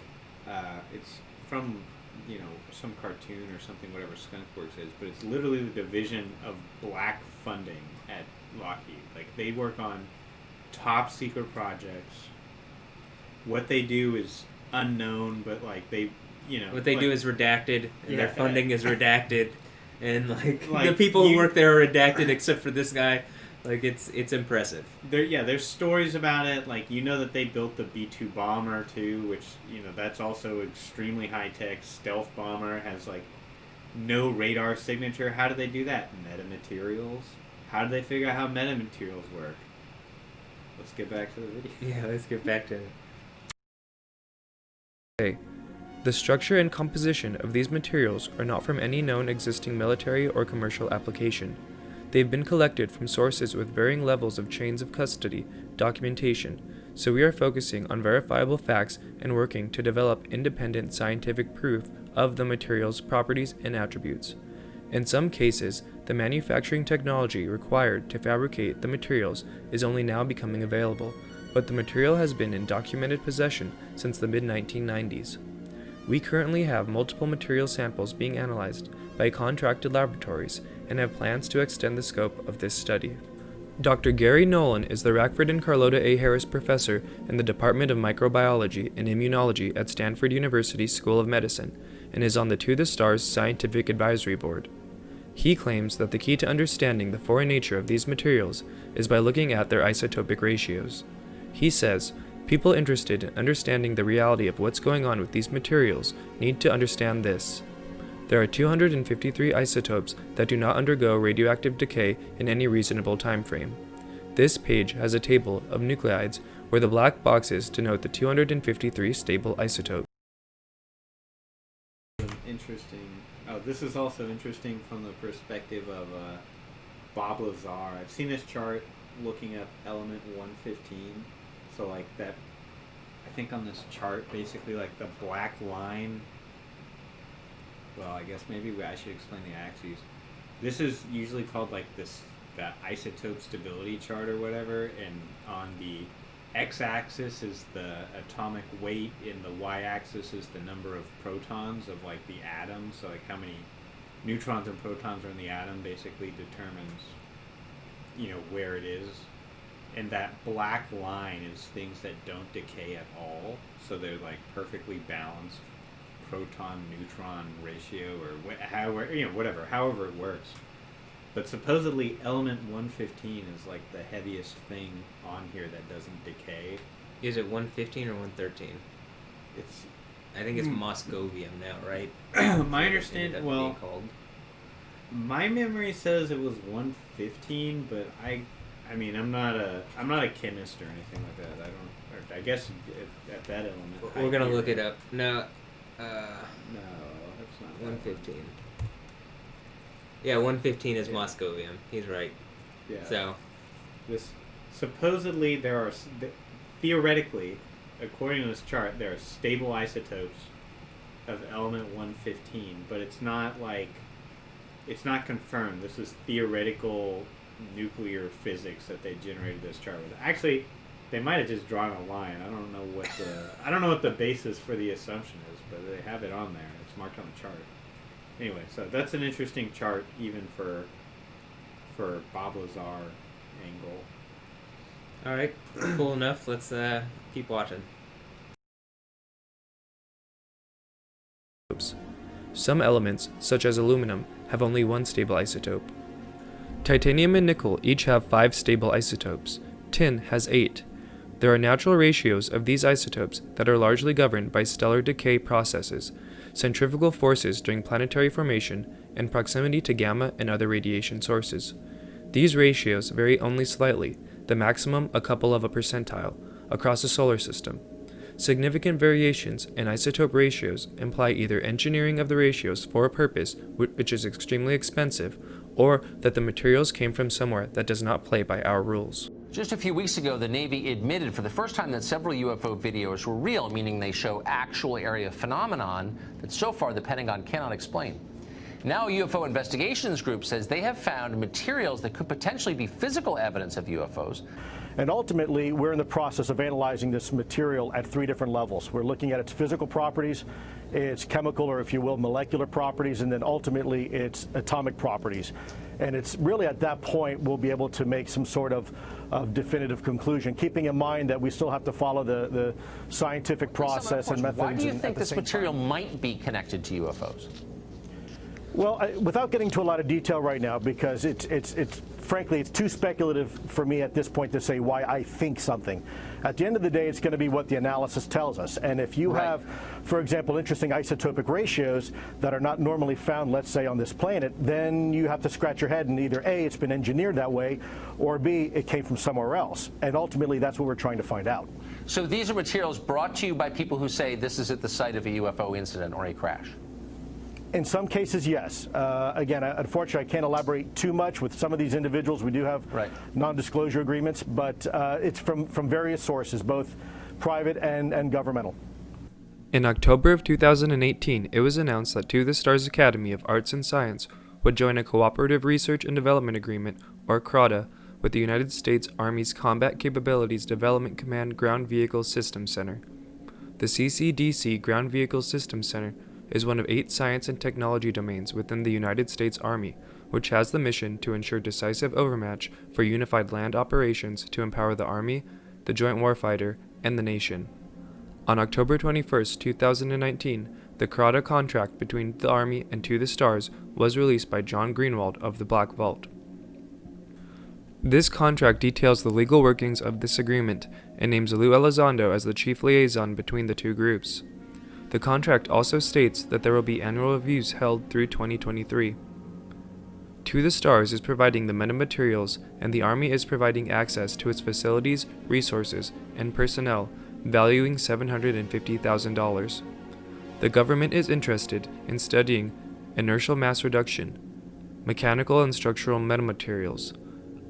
it's from, you know, some cartoon or something, whatever skunkworks is, but it's literally the division of black funding at Lockheed. Like, they work on top secret projects. What they do is unknown, but, like, they, you know... What they like, do is redacted, and yeah, their funding is redacted, and, like the like, people who work there are redacted except for this guy. Like, it's impressive. There's stories about it. Like, you know that they built the B-2 bomber, too, which, you know, that's also extremely high-tech. Stealth bomber has, like, no radar signature. How do they do that? Metamaterials. How do they figure out how metamaterials work? Let's get back to the video. Yeah, let's get back to it. Okay. The structure and composition of these materials are not from any known existing military or commercial application. They've been collected from sources with varying levels of chains of custody, documentation, so we are focusing on verifiable facts and working to develop independent scientific proof of the material's properties and attributes. In some cases, the manufacturing technology required to fabricate the materials is only now becoming available, but the material has been in documented possession since the mid-1990s. We currently have multiple material samples being analyzed by contracted laboratories and have plans to extend the scope of this study. Dr. Gary Nolan is the Rackford and Carlota A. Harris Professor in the Department of Microbiology and Immunology at Stanford University School of Medicine and is on the To the Stars Scientific Advisory Board. He claims that the key to understanding the foreign nature of these materials is by looking at their isotopic ratios. He says, people interested in understanding the reality of what's going on with these materials need to understand this. There are 253 isotopes that do not undergo radioactive decay in any reasonable time frame. This page has a table of nuclides where the black boxes denote the 253 stable isotopes. Interesting. Oh, this is also interesting from the perspective of Bob Lazar. I've seen this chart looking at element 115. So like that, I think on this chart, basically like the black line, well, I guess maybe I should explain the axes. This is usually called like the isotope stability chart or whatever, and on the x-axis is the atomic weight, and the y-axis is the number of protons of like the atom. So like how many neutrons and protons are in the atom basically determines, you know, where it is. And that black line is things that don't decay at all, so they're like perfectly balanced proton-neutron ratio, or however, you know, whatever, however it works. But supposedly element 115 is like the heaviest thing on here that doesn't decay. Is it 115 or 113? I think it's moscovium now, right? My understanding, well, my memory says it was 115, but I mean, I'm not a chemist or anything like that. I guess at that element. We're gonna look it up. No, no, that's not 115. Yeah, 115 is moscovium. He's right. Yeah. So, this supposedly theoretically, according to this chart, there are stable isotopes of element 115, but it's not confirmed. This is theoretical nuclear physics that they generated this chart with. Actually, they might have just drawn a line. I don't know what the basis for the assumption is, but they have it on there. It's marked on the chart. Anyway, so that's an interesting chart even for Bob Lazar angle. All right, cool enough. Let's keep watching. Some elements, such as aluminum, have only one stable isotope. Titanium and nickel each have 5 stable isotopes. Tin has 8. There are natural ratios of these isotopes that are largely governed by stellar decay processes, centrifugal forces during planetary formation, and proximity to gamma and other radiation sources. These ratios vary only slightly, the maximum a couple of a percentile, across the solar system. Significant variations in isotope ratios imply either engineering of the ratios for a purpose which is extremely expensive, or that the materials came from somewhere that does not play by our rules. Just a few weeks ago, the Navy admitted for the first time that several UFO videos were real, meaning they show actual area phenomenon that so far the Pentagon cannot explain. Now, a UFO investigations group says they have found materials that could potentially be physical evidence of UFOs. And ultimately, we're in the process of analyzing this material at 3 different levels. We're looking at its physical properties, its chemical, or if you will, molecular properties, and then ultimately its atomic properties. And it's really at that point we'll be able to make some sort of definitive conclusion, keeping in mind that we still have to follow the scientific process and methods. Why do you think this material might be connected to UFOs? Well, without getting into a lot of detail right now, because frankly, it's too speculative for me at this point to say why I think something. At the end of the day, it's going to be what the analysis tells us. And if you have, for example, interesting isotopic ratios that are not normally found, let's say, on this planet, then you have to scratch your head and either A, it's been engineered that way, or B, it came from somewhere else. And ultimately, that's what we're trying to find out. So these are materials brought to you by people who say this is at the site of a UFO incident or a crash? In some cases, yes. Again, unfortunately, I can't elaborate too much. With some of these individuals, we do have non-disclosure agreements, but it's from various sources, both private and governmental. In October of 2018, it was announced that To the Stars Academy of Arts and Science would join a Cooperative Research and Development Agreement, or CRADA, with the United States Army's Combat Capabilities Development Command Ground Vehicle Systems Center. The CCDC Ground Vehicle Systems Center is one of 8 science and technology domains within the United States Army, which has the mission to ensure decisive overmatch for unified land operations to empower the Army, the Joint Warfighter, and the nation. On October 21, 2019, the CRADA contract between the Army and To the Stars was released by John Greenwald of the Black Vault. This contract details the legal workings of this agreement and names Lou Elizondo as the chief liaison between the two groups. The contract also states that there will be annual reviews held through 2023. To the Stars is providing the metamaterials, and the Army is providing access to its facilities, resources, and personnel, valuing $750,000. The government is interested in studying inertial mass reduction, mechanical and structural metamaterials,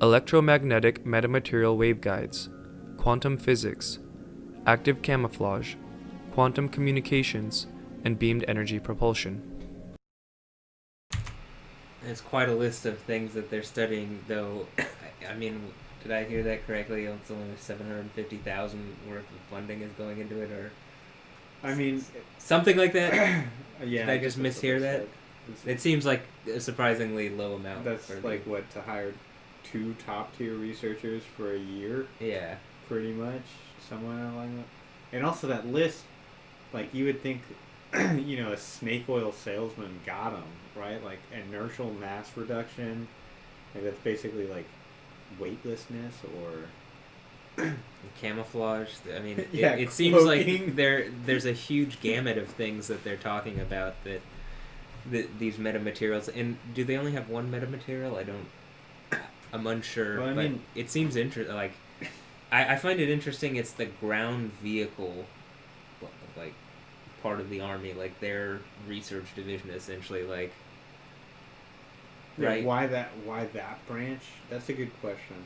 electromagnetic metamaterial waveguides, quantum physics, active camouflage, quantum communications, and beamed energy propulsion. It's quite a list of things that they're studying, though. I mean, did I hear that correctly? It's only $750,000 worth of funding is going into it, or I mean, something like that. Yeah, did I just mishear that? It seems like a surprisingly low amount. That's like what, to hire 2 top-tier researchers for a year? Yeah, pretty much, somewhere along that. And also that list. Like, you would think, a snake oil salesman got them, right? Like, inertial mass reduction. Like, that's basically, like, weightlessness or... camouflage. I mean, yeah, it seems like there's a huge gamut of things that they're talking about that these metamaterials. And do they only have one metamaterial? I'm unsure. Well, I mean, it seems interesting. Like, I find it interesting. It's the ground vehicle, like, part of the Army, like their research division, essentially. Like, right? Why that branch? That's a good question.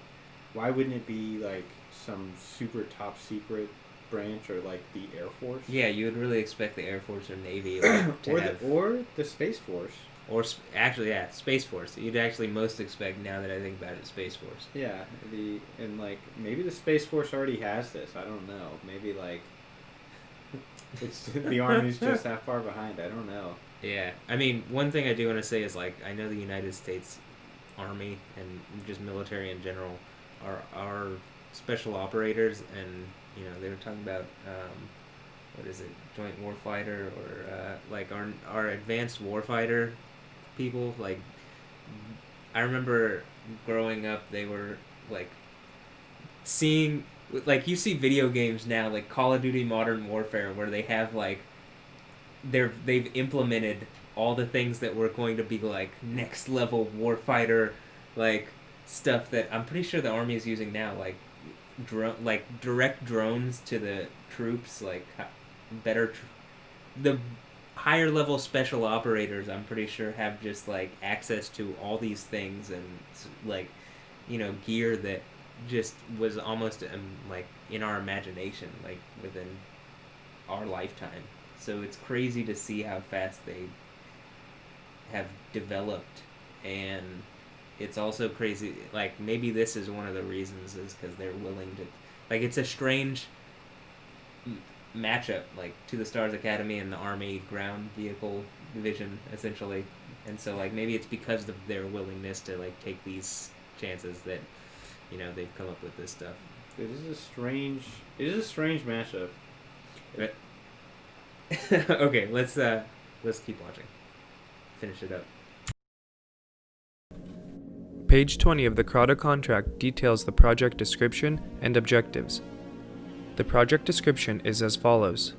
Why wouldn't it be like some super top secret branch, or like the Air Force? Yeah, you would really expect the Air Force or Navy, like, or the Space Force. Or actually, yeah, Space Force. You'd actually most expect, now that I think about it, Space Force. Yeah, and like maybe the Space Force already has this. I don't know. Maybe like it's the Army's just that far behind. I don't know. Yeah, I mean, one thing I do want to say is, like, I know the United States Army and just military in general are special operators, and they were talking about what is it, Joint Warfighter, or like our advanced warfighter people. Like, I remember growing up, they were like seeing, like, you see video games now, like Call of Duty Modern Warfare, where they have like they've implemented all the things that were going to be like next level warfighter, like stuff that I'm pretty sure the Army is using now, like direct drones to the troops, like the higher level special operators, I'm pretty sure, have just like access to all these things, and like gear that just was almost like in our imagination, like within our lifetime. So it's crazy to see how fast they have developed, and it's also crazy. Like, maybe this is one of the reasons is because they're willing to, like, it's a strange matchup, like To the Stars Academy and the Army Ground Vehicle Division, essentially. And so, like, maybe it's because of their willingness to, like, take these chances that, you know, they've come up with this stuff. It is a strange matchup. But okay, let's keep watching. Finish it up. Page 20 of the CRADA contract details the project description and objectives. The project description is as follows.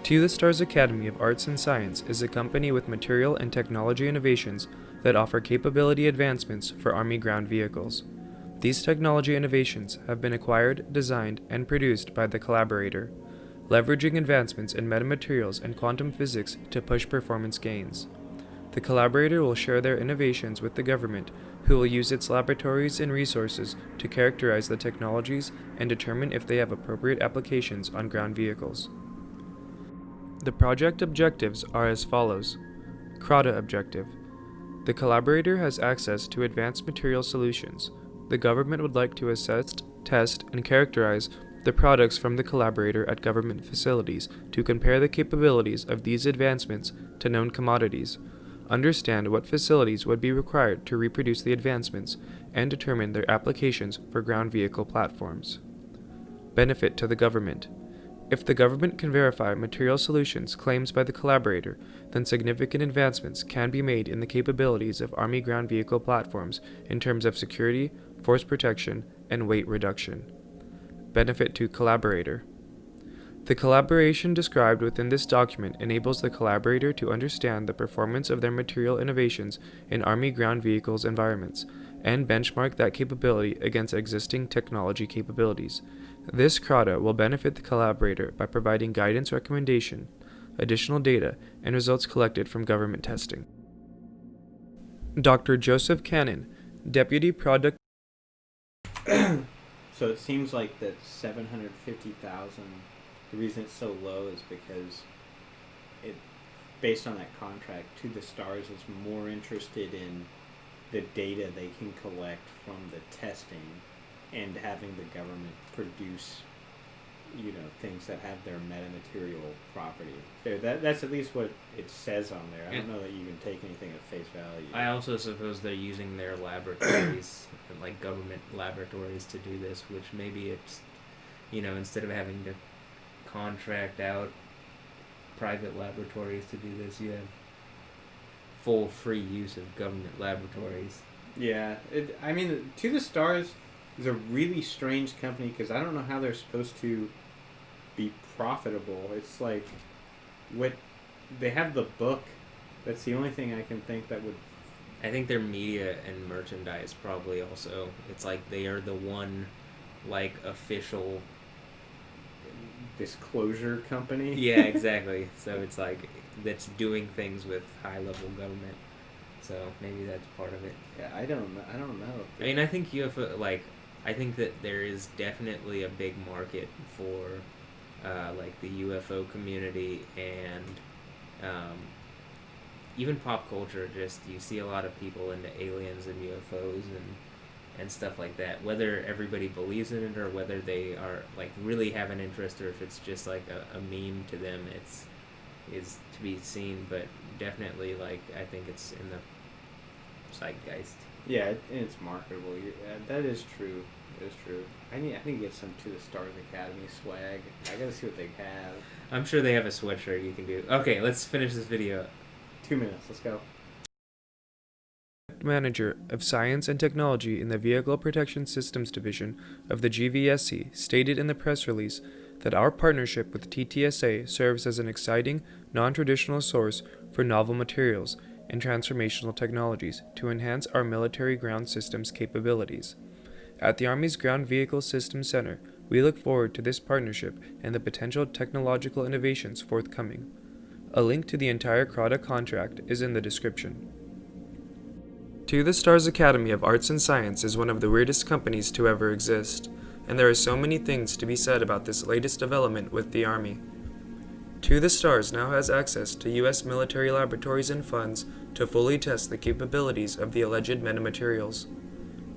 To the Stars Academy of Arts and Science is a company with material and technology innovations that offer capability advancements for Army ground vehicles. These technology innovations have been acquired, designed, and produced by the collaborator, leveraging advancements in metamaterials and quantum physics to push performance gains. The collaborator will share their innovations with the government, who will use its laboratories and resources to characterize the technologies and determine if they have appropriate applications on ground vehicles. The project objectives are as follows. CRADA objective. The collaborator has access to advanced material solutions. The government would like to assess, test, and characterize the products from the collaborator at government facilities to compare the capabilities of these advancements to known commodities, understand what facilities would be required to reproduce the advancements, and determine their applications for ground vehicle platforms. Benefit to the government. If the government can verify material solutions claims by the collaborator, then significant advancements can be made in the capabilities of Army ground vehicle platforms in terms of security, force protection, and weight reduction. Benefit to collaborator. The collaboration described within this document enables the collaborator to understand the performance of their material innovations in Army ground vehicles environments, and benchmark that capability against existing technology capabilities. This CRADA will benefit the collaborator by providing guidance recommendation, additional data, and results collected from government testing. Dr. Joseph Cannon, Deputy Product. So it seems like that 750,000. The reason it's so low is because it, based on that contract, To the Stars is more interested in the data they can collect from the testing and having the government produce, things that have their metamaterial property. So that's at least what it says on there. I don't know that you can take anything at face value. I also suppose they're using their laboratories, like government laboratories, to do this, which maybe it's, instead of having to contract out private laboratories to do this, you have full free use of government laboratories. Yeah, To the Stars is a really strange company because I don't know how they're supposed to be profitable. It's like, they have the book. That's the only thing I can think that would. I think their media and merchandise probably also. It's like they are the one, like, official disclosure company. Yeah, exactly. So it's like that's doing things with high level government. So maybe that's part of it. Yeah, I don't know. I mean, I think UFO, I think that there is definitely a big market for the UFO community and even pop culture. Just you see a lot of people into aliens and UFOs and stuff like that. Whether everybody believes in it or whether they are really have an interest, or if it's just like a meme to them, is to be seen. But definitely, I think it's in the zeitgeist. Yeah, and it's marketable. That is true. That is true. I think get some To the Stars Academy swag. I gotta see what they have. I'm sure they have a sweatshirt you can do. Okay, let's finish this video. 2 minutes. Let's go. Manager of Science and Technology in the Vehicle Protection Systems Division of the GVSC stated in the press release that our partnership with TTSA serves as an exciting, non-traditional source for novel materials and transformational technologies to enhance our military ground systems capabilities. At the Army's Ground Vehicle Systems Center, we look forward to this partnership and the potential technological innovations forthcoming. A link to the entire CRADA contract is in the description. To the Stars Academy of Arts and Science is one of the weirdest companies to ever exist, and there are so many things to be said about this latest development with the Army. To the Stars now has access to U.S. military laboratories and funds to fully test the capabilities of the alleged metamaterials.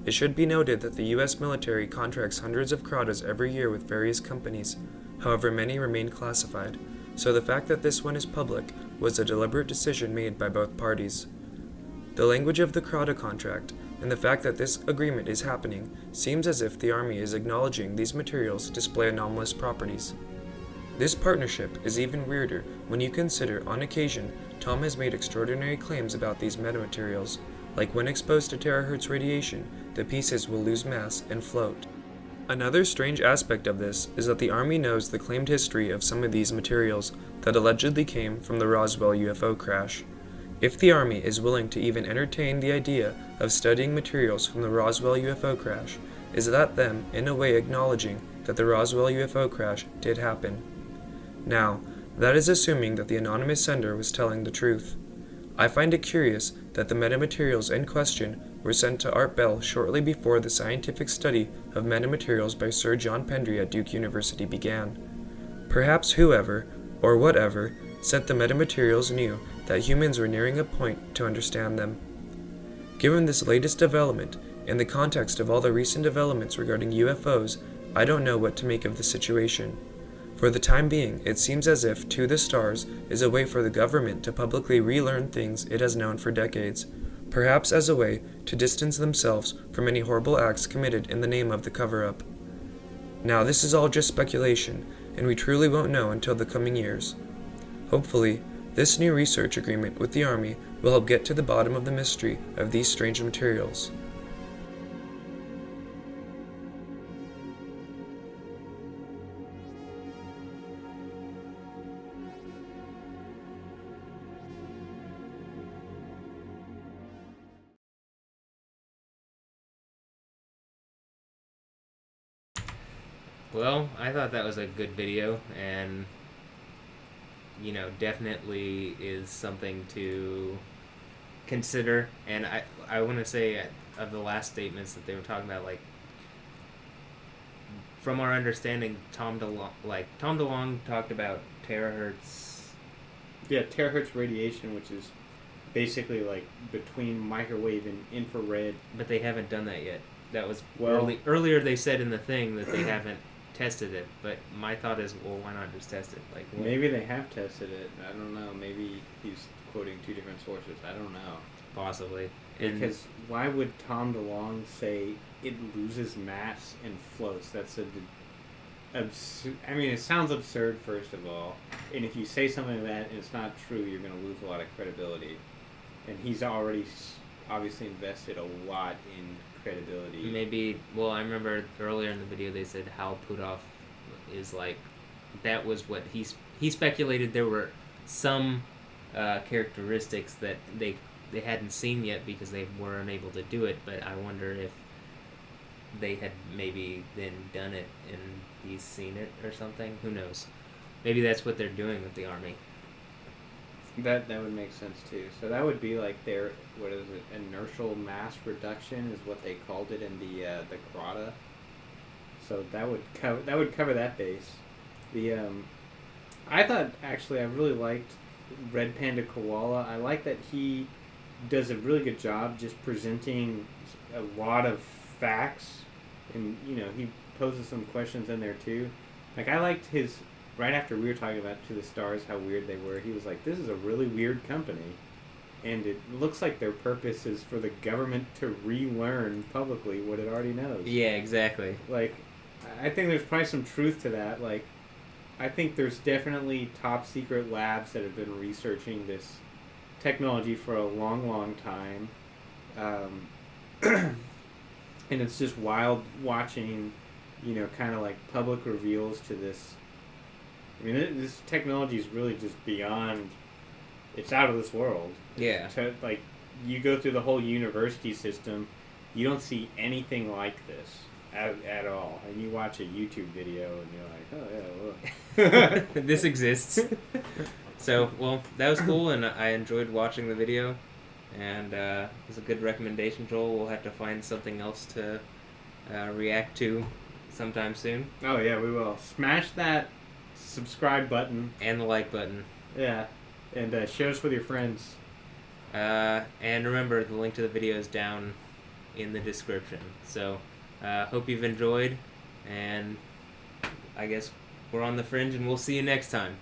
It should be noted that the U.S. military contracts hundreds of CRADAs every year with various companies, however many remain classified, so the fact that this one is public was a deliberate decision made by both parties. The language of the CRADA contract, and the fact that this agreement is happening, seems as if the Army is acknowledging these materials display anomalous properties. This partnership is even weirder when you consider, on occasion, Tom has made extraordinary claims about these metamaterials, like when exposed to terahertz radiation, the pieces will lose mass and float. Another strange aspect of this is that the Army knows the claimed history of some of these materials that allegedly came from the Roswell UFO crash. If the Army is willing to even entertain the idea of studying materials from the Roswell UFO crash, is that them, in a way, acknowledging that the Roswell UFO crash did happen? Now, that is assuming that the anonymous sender was telling the truth. I find it curious that the metamaterials in question were sent to Art Bell shortly before the scientific study of metamaterials by Sir John Pendry at Duke University began. Perhaps whoever, or whatever, sent the metamaterials knew that humans were nearing a point to understand them. Given this latest development, in the context of all the recent developments regarding UFOs, I don't know what to make of the situation. For the time being, it seems as if To the Stars is a way for the government to publicly relearn things it has known for decades, perhaps as a way to distance themselves from any horrible acts committed in the name of the cover-up. Now, this is all just speculation, and we truly won't know until the coming years. Hopefully, this new research agreement with the Army will help get to the bottom of the mystery of these strange materials. Well, I thought that was a good video, and definitely is something to consider. And I want to say of the last statements that they were talking about, like, from our understanding, Tom DeLonge talked about terahertz. Yeah, terahertz radiation, which is basically like between microwave and infrared. But they haven't done that yet. That was earlier. They said in the thing that they haven't tested it, but my thought is, well, why not just test it? Like, what? Maybe they have tested it. I don't know. Maybe he's quoting two different sources. I don't know. Possibly. Because why would Tom DeLonge say it loses mass and floats? That's I mean, it sounds absurd, first of all. And if you say something like that and it's not true, you're going to lose a lot of credibility. And he's already obviously invested a lot in credibility. Maybe, well, I remember earlier in the video they said Hal Puthoff is like, that was what he speculated there were some characteristics that they hadn't seen yet because they weren't able to do it, but I wonder if they had maybe then done it and he's seen it or something. Who knows? Maybe that's what they're doing with the Army. That would make sense too. So that would be like their, what is it, inertial mass reduction is what they called it in the CRADA. So that would cover that base. The I thought actually I really liked Red Panda Koala. I like that he does a really good job just presenting a lot of facts, and he poses some questions in there too. Like, I liked his, right after we were talking about To the Stars, how weird they were, he was like, this is a really weird company, and it looks like their purpose is for the government to relearn publicly what it already knows. Yeah, exactly. Like, I think there's probably some truth to that. Like, I think there's definitely top secret labs that have been researching this technology for a long, long time. And it's just wild watching, kind of like public reveals to this. I mean, this technology is really just beyond, it's out of this world. Yeah. Like, you go through the whole university system, you don't see anything like this at all. And you watch a YouTube video and you're like, oh yeah, look. This exists. So, well, that was cool, and I enjoyed watching the video. And it was a good recommendation, Joel. We'll have to find something else to react to sometime soon. Oh yeah, we will. Smash that subscribe button. And the like button. Yeah. And share us with your friends. And remember, the link to the video is down in the description. So, hope you've enjoyed, and I guess we're on the Fringe, and we'll see you next time.